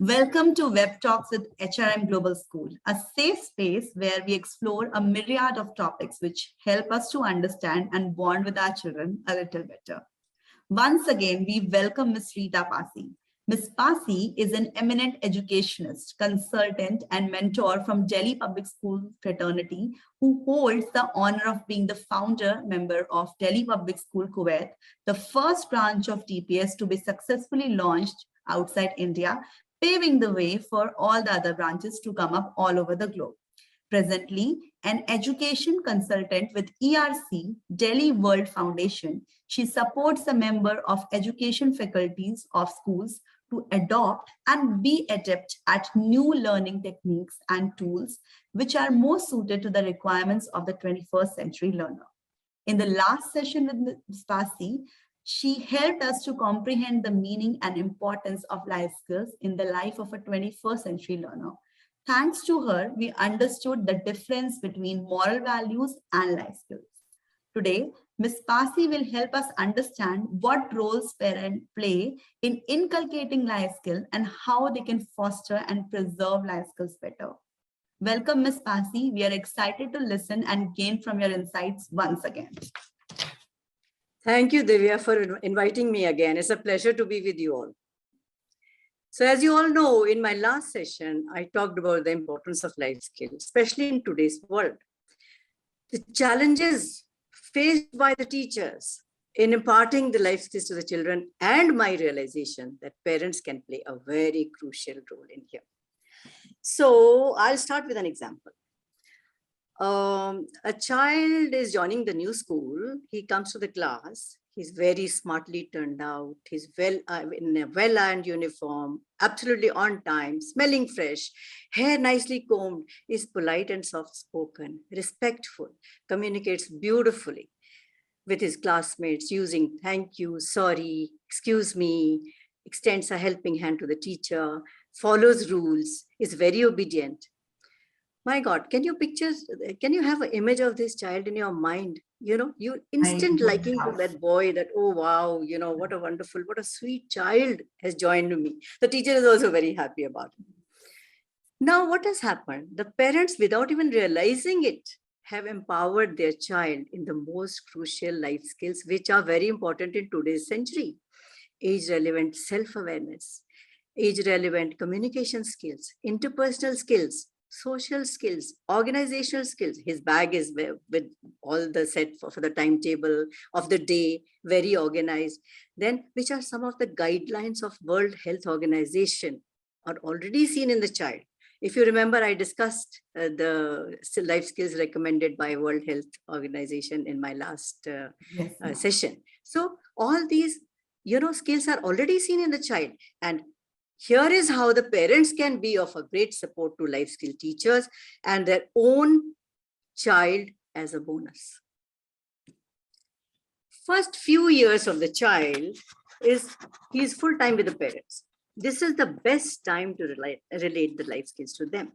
Welcome to Web Talks with HRM Global School, a safe space where we explore a myriad of topics which help us to understand and bond with our children a little better. Once again, we welcome Ms. Reeta Passi. Ms. Passi is an eminent educationist, consultant, and mentor from Delhi Public School fraternity who holds the honor of being the founder member of Delhi Public School Kuwait, the first branch of TPS to be successfully launched outside India, paving the way for all the other branches to come up all over the globe. Presently, an education consultant with ERC, Delhi World Foundation, she supports a member of education faculties of schools to adopt and be adept at new learning techniques and tools which are more suited to the requirements of the 21st century learner. In the last session with Ms. Passi, she helped us to comprehend the meaning and importance of life skills in the life of a 21st century learner. Thanks to her, we understood the difference between moral values and life skills. Today, Ms. Passi will help us understand what roles parents play in inculcating life skills and how they can foster and preserve life skills better. Welcome, Ms. Passi. We are excited to listen and gain from your insights once again. Thank you, Divya, for inviting me again. It's a pleasure to be with you all. So as you all know, in my last session, I talked about the importance of life skills, especially in today's world. The challenges faced by the teachers in imparting the life skills to the children and my realization that parents can play a very crucial role in here. So I'll start with an example. A child is joining the new school. He comes to the class. He's very smartly turned out. He's in a well-ironed uniform, absolutely on time, smelling fresh, hair nicely combed, is polite and soft-spoken, respectful, communicates beautifully with his classmates using thank you, sorry, excuse me, extends a helping hand to the teacher, follows rules, is very obedient. My God, can you have an image of this child in your mind? You know, you instant liking to that boy, that, oh, wow, you know, what a sweet child has joined me. The teacher is also very happy about it. Now, what has happened? The parents, without even realizing it, have empowered their child in the most crucial life skills, which are very important in today's century. Age-relevant self-awareness, age-relevant communication skills, interpersonal skills, social skills, organizational skills. His bag is with all the set for the timetable of the day, very organized. Then, which are some of the guidelines of World Health Organization are already seen in the child. If you remember, I discussed the life skills recommended by World Health Organization in my last session. So all these, skills are already seen in the child. And here is how the parents can be of a great support to life skill teachers and their own child as a bonus. First few years of the child he's full time with the parents. This is the best time to relate the life skills to them.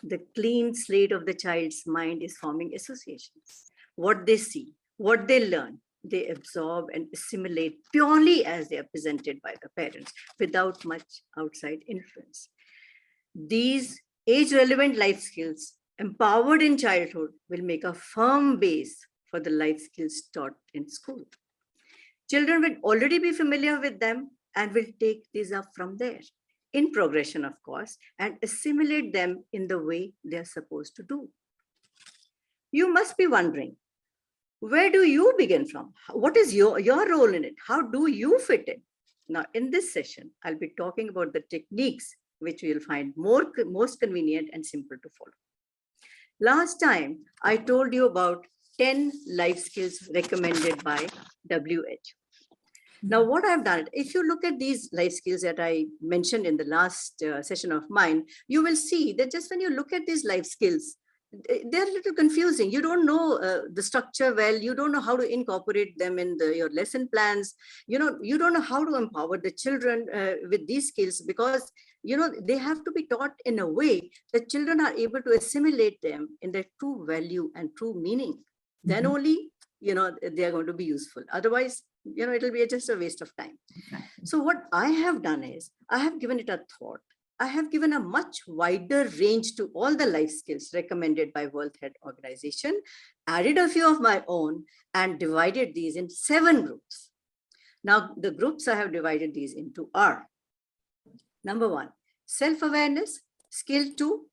The clean slate of the child's mind is forming associations. What they see, what they learn, they absorb and assimilate purely as they are presented by the parents without much outside influence. These age-relevant life skills empowered in childhood will make a firm base for the life skills taught in school. Children will already be familiar with them and will take these up from there in progression, of course, and assimilate them in the way they're supposed to do. You must be wondering, where do you begin from? What is your role in it? How do you fit in? Now, in this session, I'll be talking about the techniques which you'll find most convenient and simple to follow. Last time, I told you about 10 life skills recommended by WHO. Now, what I've done, if you look at these life skills that I mentioned in the last session of mine, you will see that just when you look at these life skills, they're a little confusing. You don't know the structure well. You don't know how to incorporate them in your lesson plans. You don't know how to empower the children with these skills because, they have to be taught in a way that children are able to assimilate them in their true value and true meaning. Mm-hmm. Then only, they are going to be useful. Otherwise, it'll be just a waste of time. Exactly. So what I have done is I have given it a thought. I have given a much wider range to all the life skills recommended by World Health Organization, added a few of my own, and divided these in 7 groups. Now, the groups I have divided these into are: number 1, self-awareness; skill 2,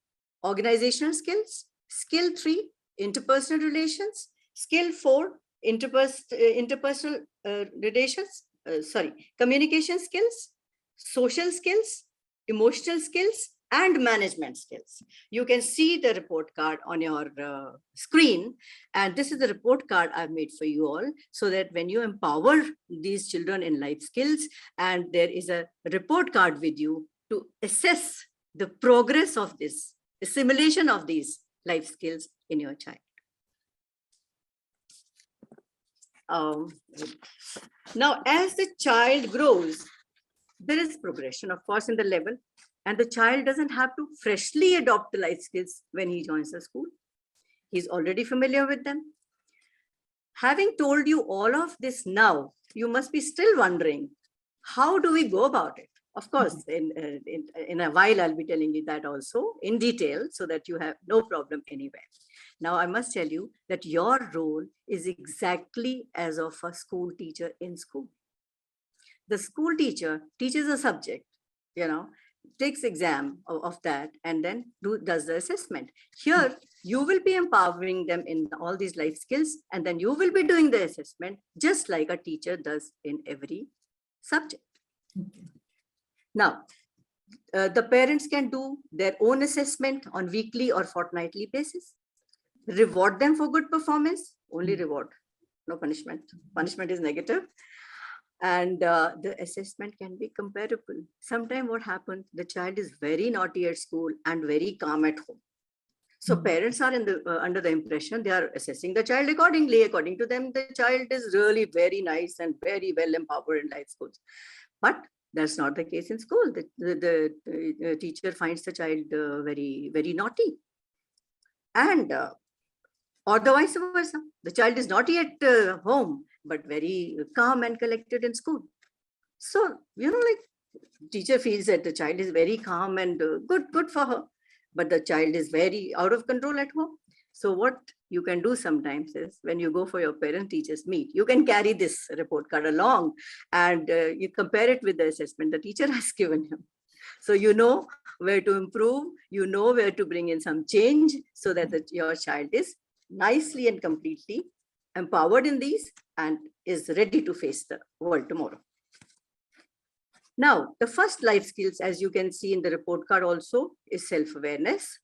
organizational skills; skill 3, interpersonal relations; skill 4, interpersonal relations, communication skills; social skills; emotional skills; and management skills. You can see the report card on your screen, and this is the report card I've made for you all, so that when you empower these children in life skills, and there is a report card with you to assess the progress of this assimilation of these life skills in your child. Now, as the child grows, there is progression, of course, in the level, and the child doesn't have to freshly adopt the life skills when he joins the school. He's already familiar with them. Having told you all of this now, you must be still wondering, how do we go about it? Of course, in a while, I'll be telling you that also in detail, so that you have no problem anywhere. Now, I must tell you that your role is exactly as of a school teacher in school. The school teacher teaches a subject, takes exam of that, and then does the assessment. Here, you will be empowering them in all these life skills, and then you will be doing the assessment just like a teacher does in every subject. Okay. Now, the parents can do their own assessment on weekly or fortnightly basis. Reward them for good performance, only reward, no punishment. Punishment is negative. And the assessment can be comparable. Sometimes what happens, the child is very naughty at school and very calm at home. So parents are under the impression they are assessing the child accordingly. According to them, the child is really very nice and very well empowered in life skills. But that's not the case in school. The teacher finds the child very, very naughty. And or the vice versa. The child is naughty at home, but very calm and collected in school. So, teacher feels that the child is very calm and good for her, but the child is very out of control at home. So what you can do sometimes is, when you go for your parent-teachers meet, you can carry this report card along, and you compare it with the assessment the teacher has given him. So you know where to improve, you know where to bring in some change, so that your child is nicely and completely empowered in these and is ready to face the world tomorrow. Now, the first life skills, as you can see in the report card also, is self-awareness.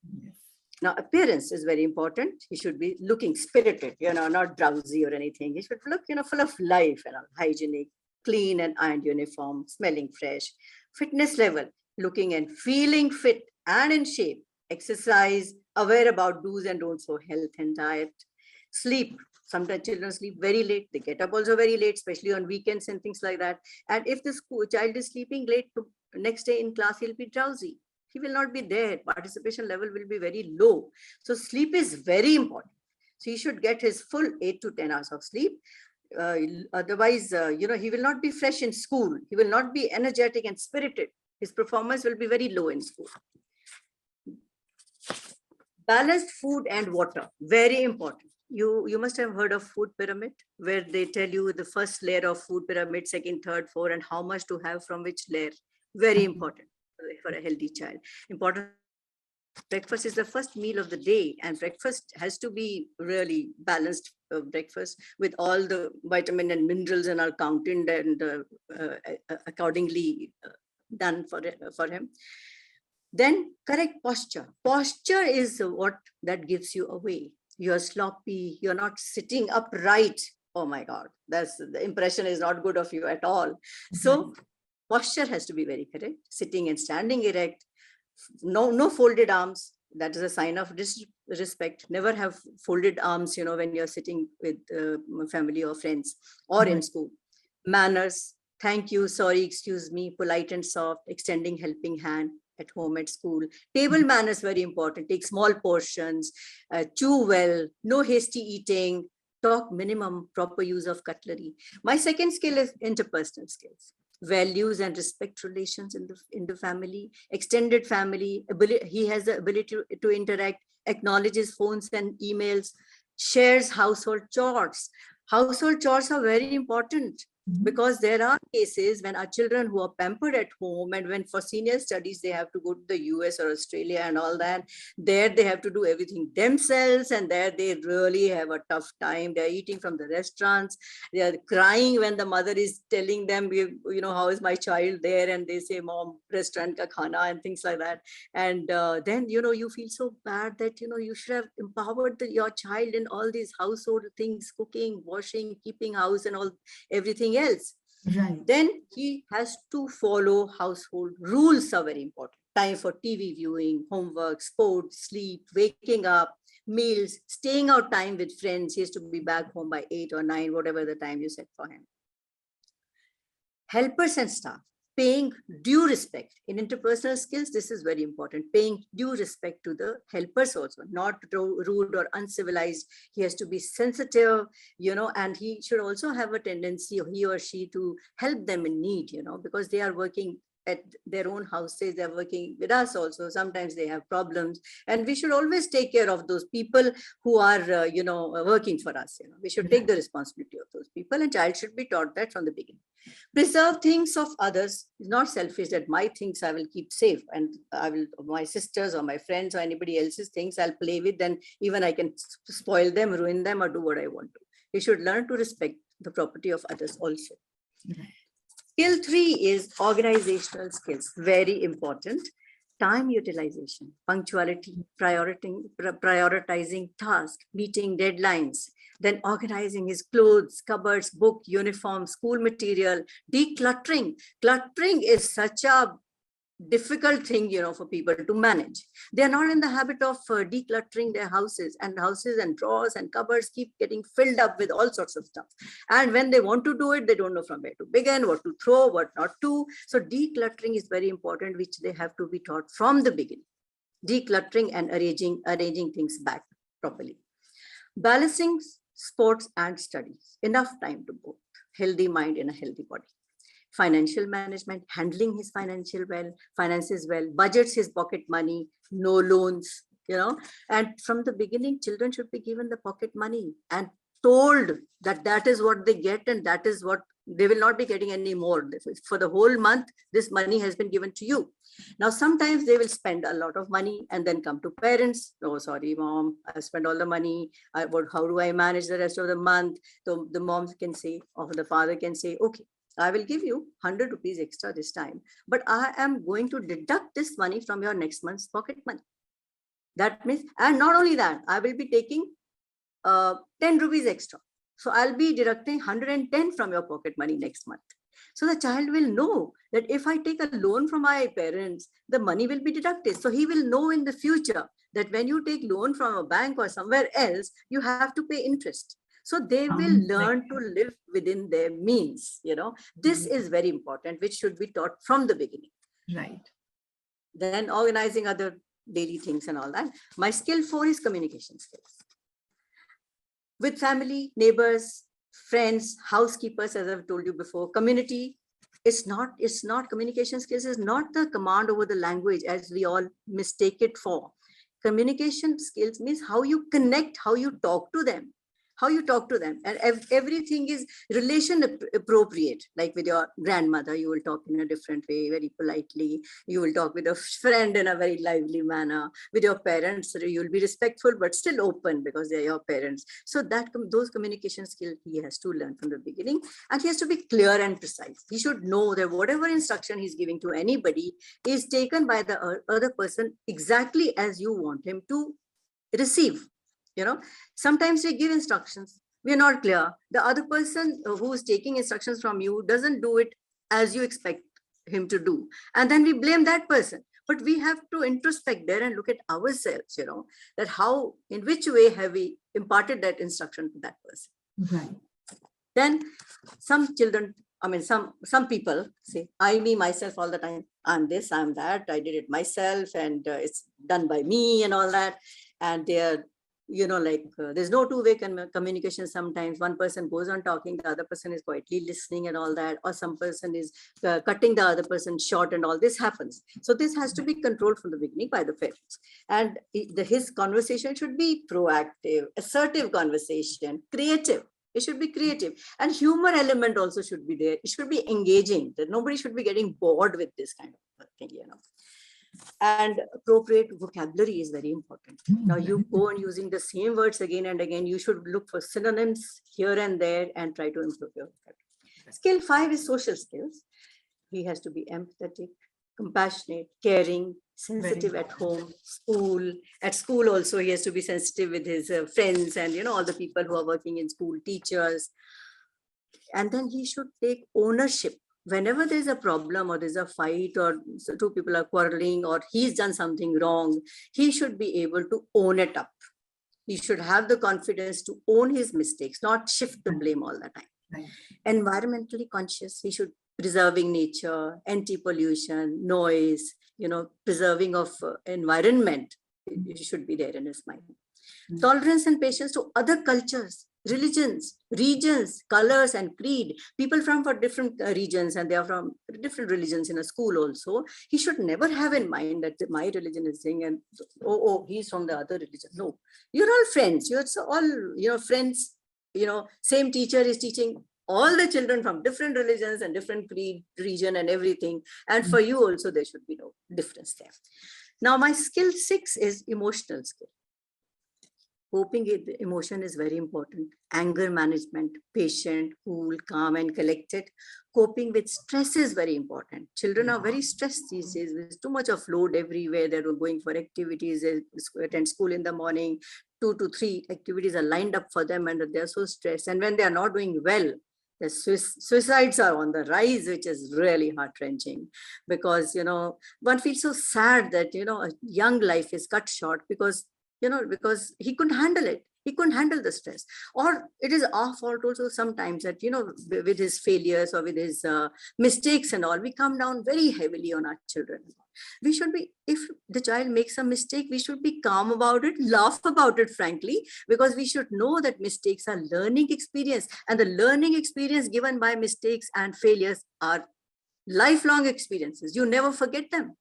Now, appearance is very important. He should be looking spirited, not drowsy or anything. He should look, full of life, hygienic, clean and ironed uniform, smelling fresh. Fitness level, looking and feeling fit and in shape. Exercise, aware about do's and don'ts for health and diet. Sleep. Sometimes children sleep very late. They get up also very late, especially on weekends and things like that. And if the child is sleeping late, next day in class, he'll be drowsy. He will not be there. Participation level will be very low. So sleep is very important. So he should get his full 8 to 10 hours of sleep. Otherwise, he will not be fresh in school. He will not be energetic and spirited. His performance will be very low in school. Balanced food and water, very important. You must have heard of food pyramid, where they tell you the first layer of food pyramid, second, third, fourth, and how much to have from which layer. Very important for a healthy child. Important. Breakfast is the first meal of the day, and breakfast has to be really balanced breakfast with all the vitamin and minerals and are counted and accordingly done for him. Then correct posture. Posture is what that gives you away. You're sloppy, you're not sitting upright. Oh my God, the impression is not good of you at all. So posture has to be very correct. Sitting and standing erect. No folded arms. That is a sign of disrespect. Never have folded arms, when you're sitting with family or friends or in school. Manners. Thank you, sorry, excuse me, polite and soft, extending helping hand at home, at school. Table manners, very important. Take small portions, chew well, no hasty eating, talk minimum, proper use of cutlery. My second skill is interpersonal skills. values and respect relations in the family, extended family, he has the ability to interact, acknowledges phones and emails, shares household chores. Household chores are very important because there are cases when our children who are pampered at home, and when for senior studies they have to go to the US or Australia and all that, there they have to do everything themselves, and there they really have a tough time. They're eating from the restaurants, they are crying when the mother is telling them, you know, how is my child there, and they say, mom, restaurant ka khana, and things like that. And then, you know, you feel so bad that, you know, you should have empowered your child in all these household things, cooking, washing, keeping house and all everything else. Right. Then he has to follow household rules are very important. Time for TV viewing, homework, sports, sleep, waking up, meals, staying out time with friends. He has to be back home by 8 or 9, whatever the time you set for him. Helpers and staff, paying due respect in interpersonal skills. This is very important. Paying due respect to the helpers also, not rude or uncivilized. He has to be sensitive, you know, and he should also have a tendency, he or she, to help them in need, you know, because they are working at their own houses, they're working with us also. Sometimes they have problems, and we should always take care of those people who are, you know, working for us. You know, we should take the responsibility of those people, and child should be taught that from the beginning. Preserve things of others is not selfish, that my things I will keep safe, and I will, my sisters or my friends or anybody else's things I'll play with, and even I can spoil them, ruin them, or do what I want to. You should learn to respect the property of others also. Skill 3 is organizational skills, very important. Time utilization, punctuality, prioritizing tasks, meeting deadlines, then organizing his clothes, cupboards, book, uniform, school material, decluttering. Cluttering is such a difficult thing, you know, for people to manage. They are not in the habit of decluttering their houses, and drawers and cupboards keep getting filled up with all sorts of stuff. And when they want to do it, they don't know from where to begin, what to throw, what not to. So decluttering is very important, which they have to be taught from the beginning. Decluttering and arranging things back properly. Balancing sports and studies, enough time to both. Healthy mind in a healthy body. Financial management, handling his finances well, budgets his pocket money, no loans, you know. And from the beginning, children should be given the pocket money and told that that is what they get, and that is what they will not be getting any more. For the whole month, this money has been given to you. Now, sometimes they will spend a lot of money and then come to parents. Oh, sorry, mom, I spent all the money. How do I manage the rest of the month? So the mom can say, or the father can say, okay, I will give you 100 rupees extra this time, but I am going to deduct this money from your next month's pocket money. That means, and not only that, I will be taking 10 rupees extra. So I'll be deducting 110 from your pocket money next month. So the child will know that if I take a loan from my parents, the money will be deducted. So he will know in the future that when you take loan from a bank or somewhere else, you have to pay interest. So they will learn to live within their means, you know. This is very important, which should be taught from the beginning. Right. Then organizing other daily things and all that. My skill 4 is communication skills. With family, neighbors, friends, housekeepers, as I've told you before, community, it's not communication skills is not the command over the language as we all mistake it for. Communication skills means how you connect, how you talk to them, and everything is relation appropriate. Like with your grandmother, you will talk in a different way, very politely. You will talk with a friend in a very lively manner. With your parents, you will be respectful but still open because they are your parents. So that those communication skills he has to learn from the beginning, and he has to be clear and precise. He should know that whatever instruction he's giving to anybody is taken by the other person exactly as you want him to receive. You know, sometimes we give instructions, we are not clear. The other person who is taking instructions from you doesn't do it as you expect him to do. And then we blame that person. But we have to introspect there and look at ourselves, you know, that how, in which way have we imparted that instruction to that person. Right. Then some children, I mean, some people say, I, me, myself all the time. I'm this, I'm that, I did it myself, and it's done by me and all that. And they're there's no two-way communication. Sometimes one person goes on talking, the other person is quietly listening and all that, or some person is cutting the other person short, and all this happens. So this has to be controlled from the beginning by the parents. And his conversation should be proactive, assertive conversation, creative. It should be creative, and humor element also should be there. It should be engaging, that nobody should be getting bored with this kind of thing. And appropriate vocabulary is very important. Now you go on using the same words again and again. You should look for synonyms here and there and try to improve your vocabulary. Skill 5 is social skills. He has to be empathetic, compassionate, caring, sensitive at home, school. At school also, he has to be sensitive with his friends and all the people who are working in school, teachers. And then he should take ownership. Whenever there's a problem or there's a fight or two people are quarreling or he's done something wrong, he should be able to own it up. He should have the confidence to own his mistakes, not shift the blame all the time. Right. Environmentally conscious, he should preserving nature, anti-pollution, noise, preserving of environment. It should be there in his mind. Mm-hmm. Tolerance and patience to other cultures, religions, regions, colors, and creed. People from for different regions, and they are from different religions in a school also. He should never have in mind that my religion is saying, and he's from the other religion. No, you're all friends. You're all friends. Same teacher is teaching all the children from different religions and different creed, region, and everything. And for you also, there should be no difference there. Now, my skill 6 is emotional skill. Coping with emotion is very important. Anger management, patient, cool, calm, and collected. Coping with stress is very important. Children are very stressed these days. There's too much of load everywhere. They're going for activities, they attend school in the morning. 2 to 3 activities are lined up for them, and they're so stressed. And when they are not doing well, the suicides are on the rise, which is really heart-wrenching, because one feels so sad that a young life is cut short because he couldn't handle it. He couldn't handle the stress. Or it is our fault also sometimes that, with his failures or with his mistakes and all, we come down very heavily on our children. We should be, if the child makes a mistake, we should be calm about it, laugh about it, frankly, because we should know that mistakes are learning experience, and the learning experience given by mistakes and failures are lifelong experiences. You never forget them.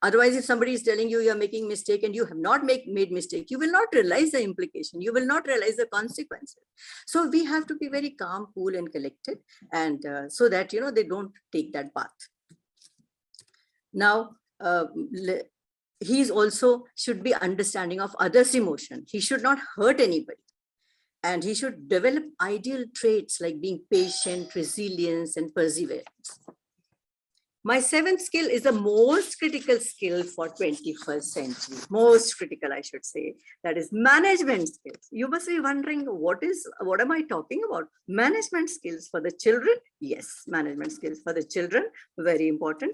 Otherwise, if somebody is telling you you're making mistake and you have not made mistake, you will not realize the implication. You will not realize the consequences. So we have to be very calm, cool, and collected, and so that, they don't take that path. Now, he's also should be understanding of others' emotion. He should not hurt anybody. And he should develop ideal traits like being patient, resilience, and perseverance. My 7th skill is the most critical skill for 21st century. Most critical, I should say. That is management skills. You must be wondering, what am I talking about? Management skills for the children? Yes, management skills for the children, very important.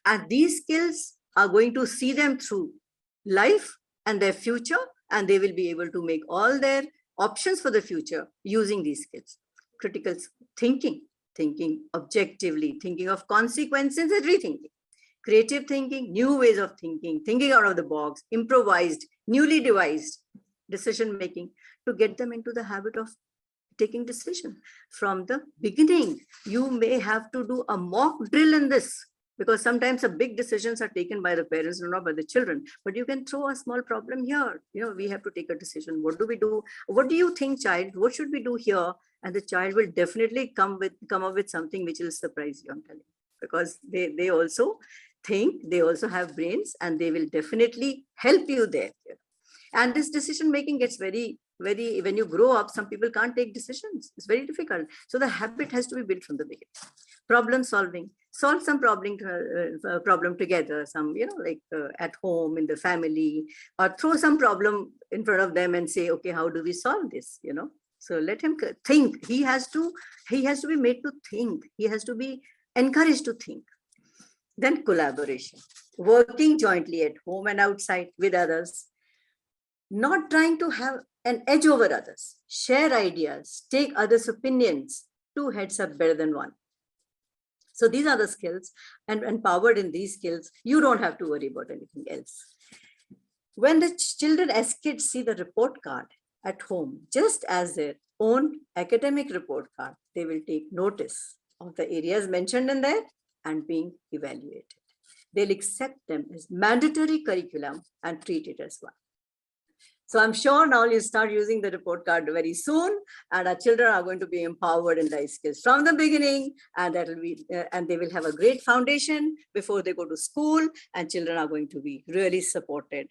And these skills are going to see them through life and their future, and they will be able to make all their options for the future using these skills. Critical thinking objectively, thinking of consequences, everything. Creative thinking, new ways of thinking out of the box, improvised, newly devised decision making, to get them into the habit of taking decision from the beginning. You may have to do a mock drill in this, because sometimes the big decisions are taken by the parents, not by the children. But you can throw a small problem here. We have to take a decision. What do we do? What do you think, child? What should we do here? And the child will definitely come up with something which will surprise you, I'm telling you, because they also think, they also have brains, and they will definitely help you there. And this decision making gets very, very, when you grow up, some people can't take decisions. It's very difficult. So the habit has to be built from the beginning. Problem solving, solve some problem together, some, at home, in the family, or throw some problem in front of them and say, okay, how do we solve this? So let him think. He has to be made to think. He has to be encouraged to think. Then collaboration, working jointly at home and outside with others, not trying to have an edge over others, share ideas, take others' opinions. 2 heads are better than 1. So these are the skills, and empowered in these skills, you don't have to worry about anything else. When the children as kids see the report card at home, just as their own academic report card, they will take notice of the areas mentioned in there and being evaluated. They'll accept them as mandatory curriculum and treat it as one. So I'm sure now you start using the report card very soon, and our children are going to be empowered in life skills from the beginning, and that will be, and they will have a great foundation before they go to school, and children are going to be really supported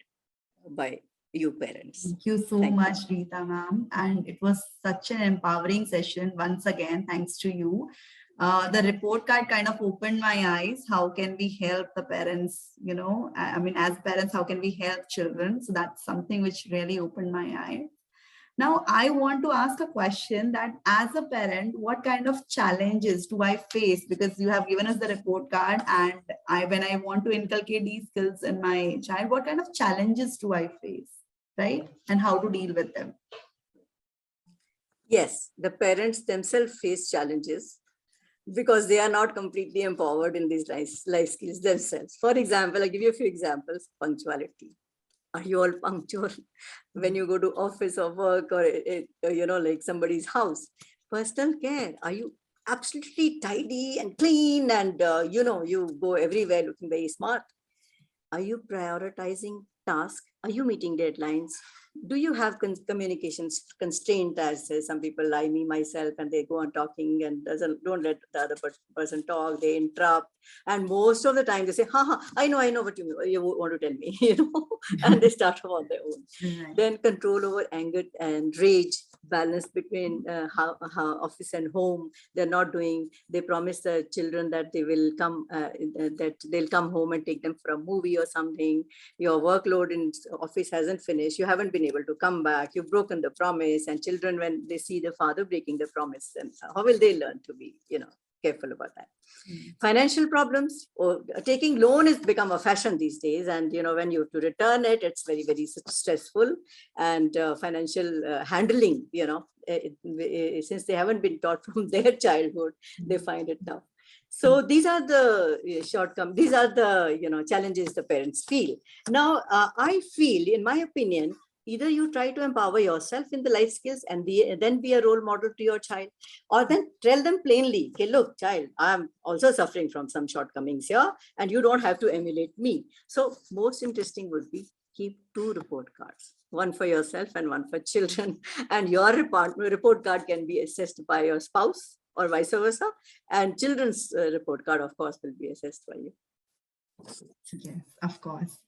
by you parents. Thank you so much, Reeta ma'am. And it was such an empowering session. Once again, thanks to you. The report card kind of opened my eyes. How can we help the parents? You know, I mean, as parents, how can we help children? So that's something which really opened my eye. Now, I want to ask a question that as a parent, what kind of challenges do I face? Because you have given us the report card, and when I want to inculcate these skills in my child, what kind of challenges do I face, right? And how to deal with them? Yes, the parents themselves face challenges because they are not completely empowered in these life skills themselves. For example, I'll give you a few examples. Punctuality. Are you all punctual when you go to office or work, or like somebody's house? Personal care. Are you absolutely tidy and clean, and you go everywhere looking very smart? Are you prioritizing tasks? Are you meeting deadlines? Do you have communications constraint, as some people like me myself, and they go on talking and don't let the other person talk, they interrupt, and most of the time they say, I know what you want to tell me, and they start on their own. Right. Then control over anger and rage, balance between how office and home. They're not doing. They promise the children that they will come, that they'll come home and take them for a movie or something. Your workload in office hasn't finished. You haven't been able to come back. You've broken the promise. And children, when they see the father breaking the promise, then how will they learn to be, careful about that? Financial problems, or taking loan has become a fashion these days, and when you have to return it, it's very, very stressful. And financial handling, since they haven't been taught from their childhood, they find it tough. So these are the shortcomings. These are the challenges the parents feel. Now, I feel, in my opinion, either you try to empower yourself in the life skills and then be a role model to your child, or then tell them plainly, okay, look, child, I'm also suffering from some shortcomings here, and you don't have to emulate me. So most interesting would be keep 2 report cards, one for yourself and one for children. And your report card can be assessed by your spouse or vice versa. And children's report card, of course, will be assessed by you. Yes, of course.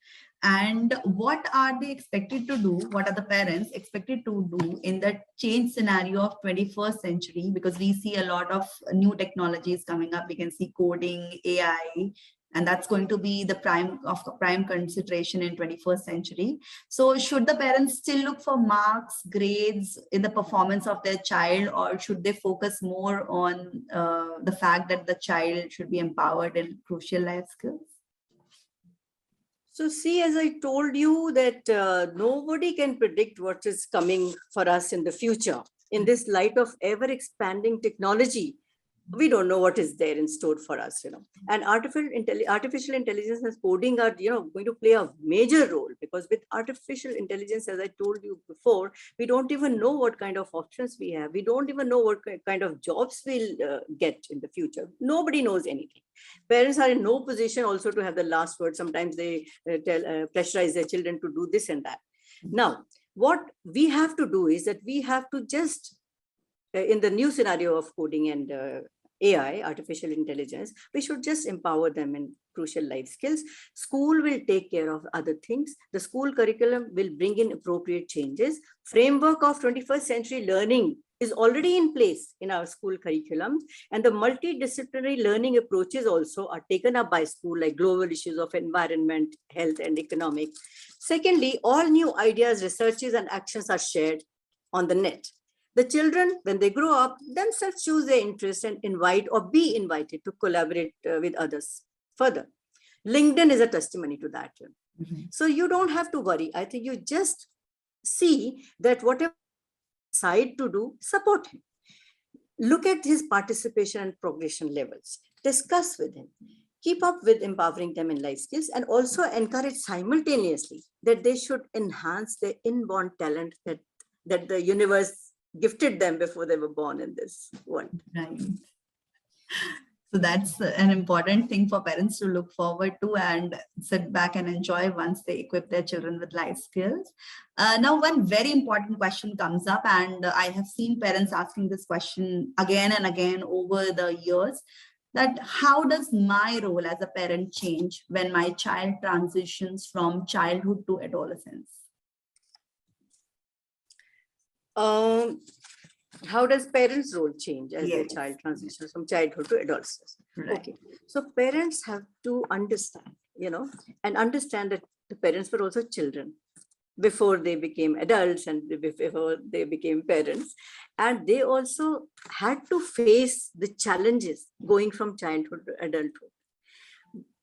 And what are they expected to do? What are the parents expected to do in the change scenario of 21st century? Because we see a lot of new technologies coming up. We can see coding, AI, and that's going to be the prime consideration in 21st century. So should the parents still look for marks, grades in the performance of their child, or should they focus more on the fact that the child should be empowered in crucial life skills? So see, as I told you, that nobody can predict what is coming for us in the future. In this light of ever expanding technology, we don't know what is there in store for us, And artificial intelligence and coding are, going to play a major role, because with artificial intelligence, as I told you before, we don't even know what kind of options we have. We don't even know what kind of jobs we'll get in the future. Nobody knows anything. Parents are in no position also to have the last word. Sometimes they pressurize their children to do this and that. Now, what we have to do is that we have to just in the new scenario of coding and AI, artificial intelligence, we should just empower them in crucial life skills. School will take care of other things. The school curriculum will bring in appropriate changes. Framework of 21st century learning is already in place in our school curriculums, and the multidisciplinary learning approaches also are taken up by school, like global issues of environment, health, and economic. Secondly, all new ideas, researches, and actions are shared on the net. The children, when they grow up, themselves choose their interest and invite or be invited to collaborate with others further. LinkedIn is a testimony to that. Mm-hmm. So you don't have to worry. I think you just see that whatever he decides to do, support him. Look at his participation and progression levels. Discuss with him. keep up with empowering them in life skills, and also encourage simultaneously that they should enhance their inborn talent that the universe gifted them before they were born in this world. Right. So that's an important thing for parents to look forward to and sit back and enjoy once they equip their children with life skills. Now, one very important question comes up, and I have seen parents asking this question again and again over the years, that how does my role as a parent change when my child transitions from childhood to adolescence? How does parents' role change as their Yes. child transitions from childhood to adolescence? Right. Okay, so parents have to understand, and understand that the parents were also children before they became adults and before they became parents. And they also had to face the challenges going from childhood to adulthood.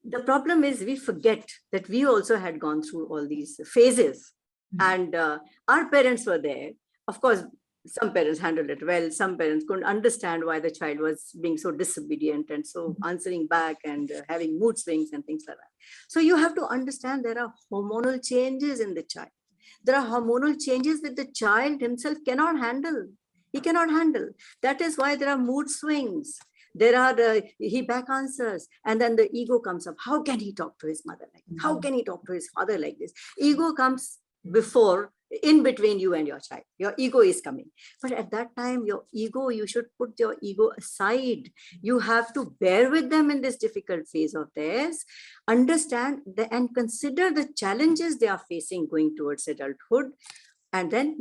The problem is we forget that we also had gone through all these phases, and our parents were there. Of course, some parents handled it well. Some parents couldn't understand why the child was being so disobedient and so answering back and having mood swings and things like that. So you have to understand there are hormonal changes in the child. There are hormonal changes that the child himself cannot handle. He cannot handle. That is why there are mood swings. There are he back answers, and then the ego comes up. How can he talk to his mother like this? How can he talk to his father like this? Ego comes before, in between you and your child. Your ego is coming. But at that time, you should put your ego aside. You have to bear with them in this difficult phase of theirs, understand and consider the challenges they are facing going towards adulthood. And then,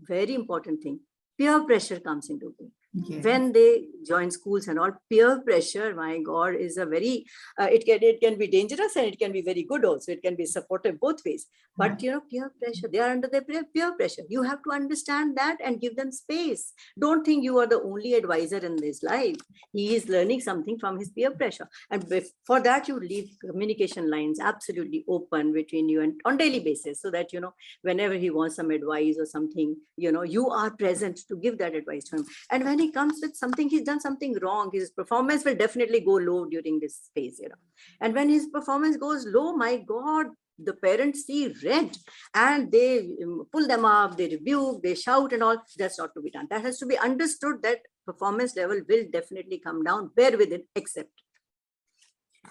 very important thing, peer pressure comes into play. Yes. When they join schools and all, peer pressure, my God, is a very, it can be dangerous and it can be very good also. It can be supportive both ways. But, peer pressure, they are under the peer pressure. You have to understand that and give them space. Don't think you are the only advisor in his life. He is learning something from his peer pressure. And for that, you leave communication lines absolutely open between you and on daily basis, so that, whenever he wants some advice or something, you are present to give that advice to him. And when he comes with something, he's done something wrong, his performance will definitely go low during this phase, and when his performance goes low, my God, the parents see red and they pull them up, they rebuke, they shout and all. That's not to be done. That has to be understood, that performance level will definitely come down. Bear with it, accept.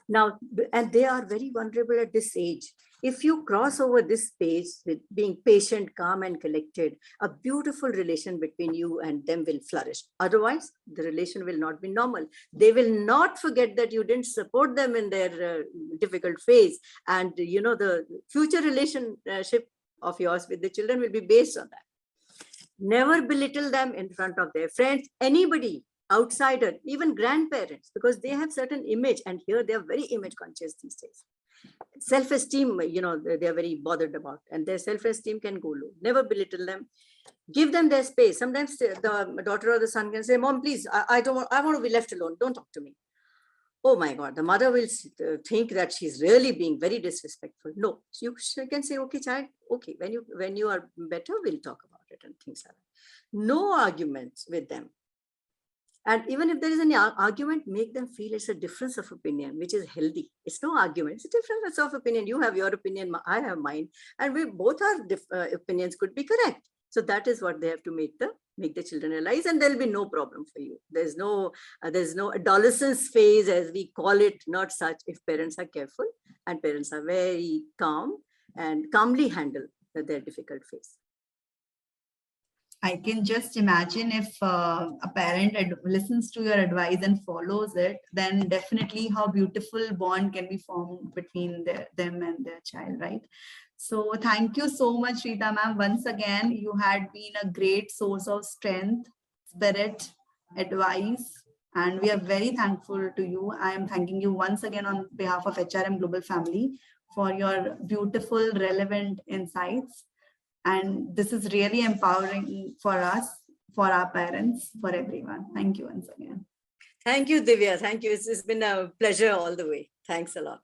Now, and they are very vulnerable at this age. If you cross over this space with being patient, calm, and collected, a beautiful relation between you and them will flourish. Otherwise, the relation will not be normal. They will not forget that you didn't support them in their difficult phase. And, the future relationship of yours with the children will be based on that. Never belittle them in front of their friends, anybody, outsider, even grandparents, because they have certain image, and here they are very image conscious these days. Self-esteem, they are very bothered about, and their self-esteem can go low. Never belittle them. Give them their space. Sometimes the daughter or the son can say, "Mom, please, I want to be left alone. Don't talk to me." Oh my God, the mother will think that she's really being very disrespectful. No, you can say, "Okay, child, okay, when you are better, we'll talk about it," and things like that. No arguments with them. And even if there is any argument, make them feel it's a difference of opinion, which is healthy. It's no argument. It's a difference of opinion. You have your opinion, I have mine, and we both our opinions could be correct. So that is what they have to make the children realize, and there'll be no problem for you. There's no adolescence phase, as we call it, not such, if parents are careful and parents are very calm and calmly handle their difficult phase. I can just imagine if a parent listens to your advice and follows it, then definitely how beautiful bond can be formed between them and their child, right? So thank you so much, Reeta ma'am. Once again, you had been a great source of strength, spirit, advice, and we are very thankful to you. I am thanking you once again on behalf of HRM Global Family for your beautiful, relevant insights. And this is really empowering for us, for our parents, for everyone. Thank you once again. Thank you, Divya. Thank you. It's been a pleasure all the way. Thanks a lot.